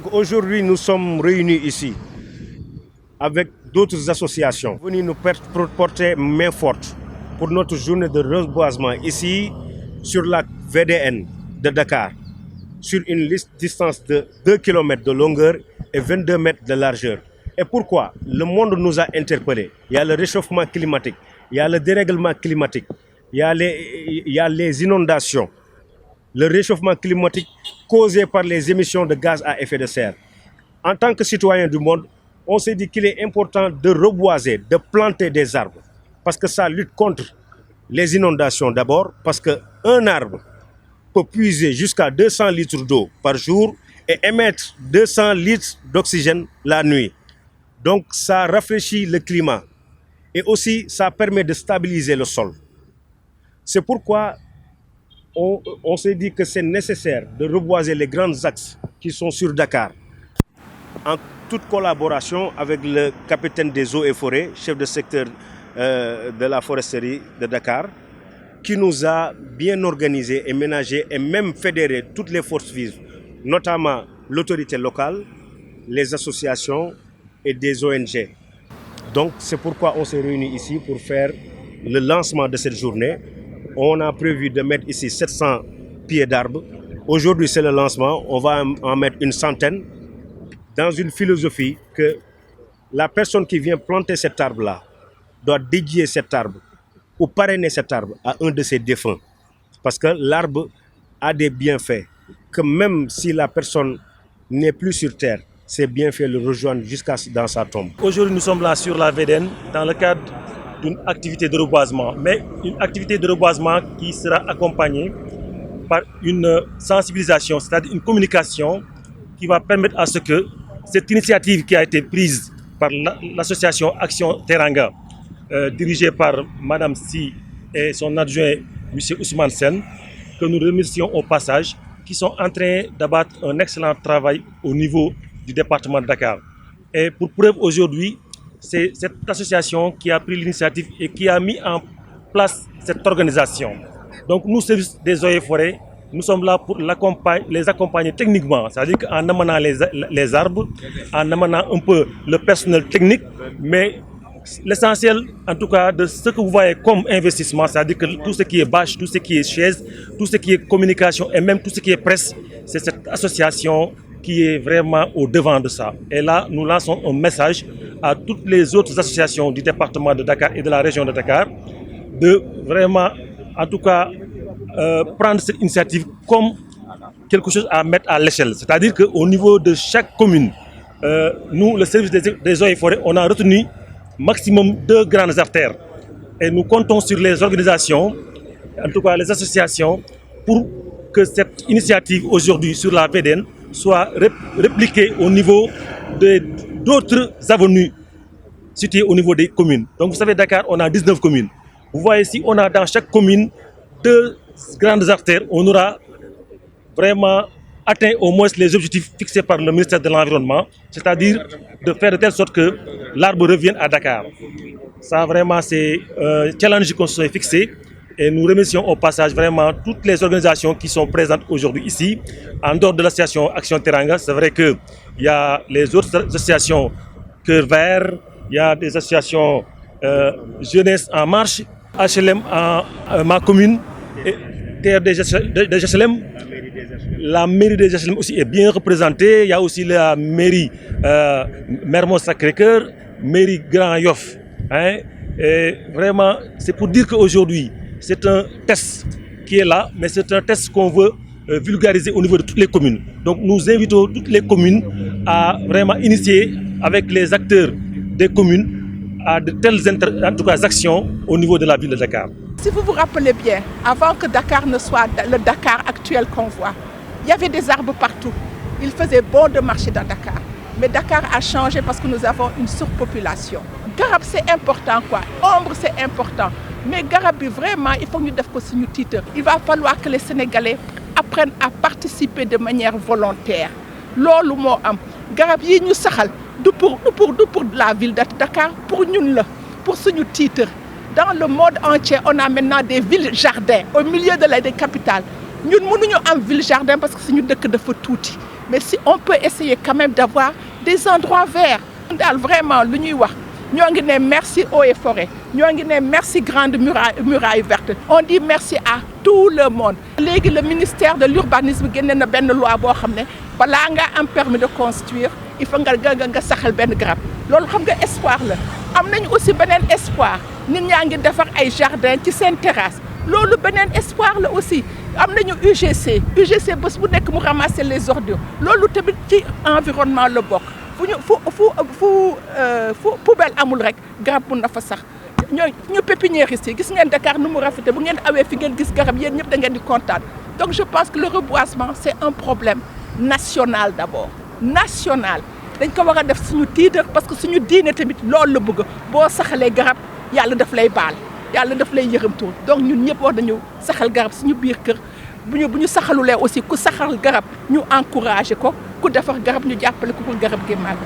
Aujourd'hui, nous sommes réunis ici avec d'autres associations venus nous porter main forte pour notre journée de reboisement ici sur la VDN de Dakar, sur une distance de 2 km de longueur et 22 mètres de largeur. Et pourquoi? Le monde nous a interpellés. Il y a le réchauffement climatique, il y a le dérèglement climatique, il y a les inondations, le réchauffement climatique causé par les émissions de gaz à effet de serre. En tant que citoyen du monde, on s'est dit qu'il est important de reboiser, de planter des arbres, parce que ça lutte contre les inondations d'abord, parce qu'un arbre peut puiser jusqu'à 200 litres d'eau par jour et émettre 200 litres d'oxygène la nuit. Donc ça rafraîchit le climat et aussi ça permet de stabiliser le sol. C'est pourquoi on s'est dit que c'est nécessaire de reboiser les grands axes qui sont sur Dakar, en toute collaboration avec le capitaine des eaux et forêts, chef de secteur de la foresterie de Dakar, qui nous a bien organisé et ménagé et même fédéré toutes les forces vives, notamment l'autorité locale, les associations et des ONG. Donc c'est pourquoi on s'est réunis ici pour faire le lancement de cette journée. On a prévu de mettre ici 700 pieds d'arbres. Aujourd'hui c'est le lancement, on va en mettre une centaine dans une philosophie que la personne qui vient planter cet arbre-là doit dédier cet arbre ou parrainer cet arbre à un de ses défunts. Parce que l'arbre a des bienfaits, que même si la personne n'est plus sur terre, ces bienfaits le rejoignent jusqu'à dans sa tombe. Aujourd'hui, nous sommes là sur la VDN dans le cadre d'une activité de reboisement, mais une activité de reboisement qui sera accompagnée par une sensibilisation, c'est-à-dire une communication qui va permettre à ce que cette initiative qui a été prise par l'association Action Teranga, dirigée par Madame Si et son adjoint M. Ousmane Sen, que nous remercions au passage, qui sont en train d'abattre un excellent travail au niveau du département de Dakar. Et pour preuve aujourd'hui, c'est cette association qui a pris l'initiative et qui a mis en place cette organisation. Donc nous, services des eaux et forêts, nous sommes là pour les accompagner techniquement, c'est-à-dire en amenant les arbres, en amenant un peu le personnel technique, mais l'essentiel en tout cas de ce que vous voyez comme investissement, c'est-à-dire que tout ce qui est bâche, tout ce qui est chaise, tout ce qui est communication et même tout ce qui est presse, c'est cette association qui est vraiment au devant de ça. Et là, nous lançons un message à toutes les autres associations du département de Dakar et de la région de Dakar de vraiment, en tout cas, prendre cette initiative comme quelque chose à mettre à l'échelle. C'est-à-dire qu'au niveau de chaque commune, nous, le service des eaux et forêts, on a retenu maximum 2 grandes artères. Et nous comptons sur les organisations, en tout cas les associations, pour que cette initiative aujourd'hui sur la VDN soit répliquée au niveau d'autres avenues situées au niveau des communes. Donc vous savez, Dakar, on a 19 communes. Vous voyez ici, on a dans chaque commune 2 grandes artères. On aura vraiment atteint au moins les objectifs fixés par le ministère de l'Environnement, c'est-à-dire de faire de telle sorte que l'arbre revienne à Dakar. Ça vraiment c'est un challenge qu'on s'est fixé et nous remercions au passage vraiment toutes les organisations qui sont présentes aujourd'hui ici. En dehors de l'association Action Teranga, c'est vrai qu'il y a les autres associations Cœur Vert, il y a des associations Jeunesse en Marche, HLM en ma commune, et Terre des HLM. La mairie des HLM aussi est bien représentée. Il y a aussi la mairie Mermoz Sacré-Cœur, mairie Grand Yoff. Hein? Et vraiment, c'est pour dire qu'aujourd'hui, c'est un test qui est là, mais c'est un test qu'on veut vulgariser au niveau de toutes les communes. Donc nous invitons toutes les communes à vraiment initier avec les acteurs des communes à de telles en tout cas, actions au niveau de la ville de Dakar. Si vous vous rappelez bien, avant que Dakar ne soit le Dakar actuel qu'on voit, il y avait des arbres partout. Il faisait bon de marcher dans Dakar. Mais Dakar a changé parce que nous avons une surpopulation. Garab, c'est important quoi. Ombre, c'est important. Mais Garab, vraiment, il faut que nous fassions nos titres. Il va falloir que les Sénégalais apprennent à participer de manière volontaire. Lolo mo am. Garab yi ñu saxal du pour la ville de Dakar, pour nous, pour ce titre. Dans le monde entier, on a maintenant des villes-jardins au milieu de la capitale. Nous avons une ville-jardin parce que c'est une dëkk dafa tuuti. mais si on peut essayer quand même d'avoir des endroits verts. daal vraiment lu ñuy wax ñoo ngi ne merci eaux et forêts ñoo ngi ne merci grande muraille verte. On dit merci à tout le monde. léegi le ministère de l'urbanisme génne na benn loi boo xam ne balaa nga am permis de construire il faut nga saxal benn garab loolu xam nga espoir la. am nañu aussi beneen espoir nit ñaa ngi defar ay jardin ci seen terrasse loolu beneen espoir la aussi. am nañu UGC bés bu nekk mu ramasser les ordures loolu tamit ci environnement la bokk fu poubelle amul rek garab mun na fa sax ñu pépiniéristes yi gis ngeen Dakar nu mu rafete bu ngeen awee fi ngeen gis garab yéen ñëpp da ngeen di kontaan. Donc je pense que le reboisement c'est un problème national d'abord national dañ ko war a def suñu titre parce que suñu diine tamit loolu la bëgg boo saxalee garab yàlla daf lay baal yàlla daf lay yërëmtu donc ñun ñëpp war nañu saxal garab suñu biir kër bu ñu saxalulee aussi ku saxal garab ñu encouragé ko ku defar garab ñu jàppale ko pour garab gi màgg.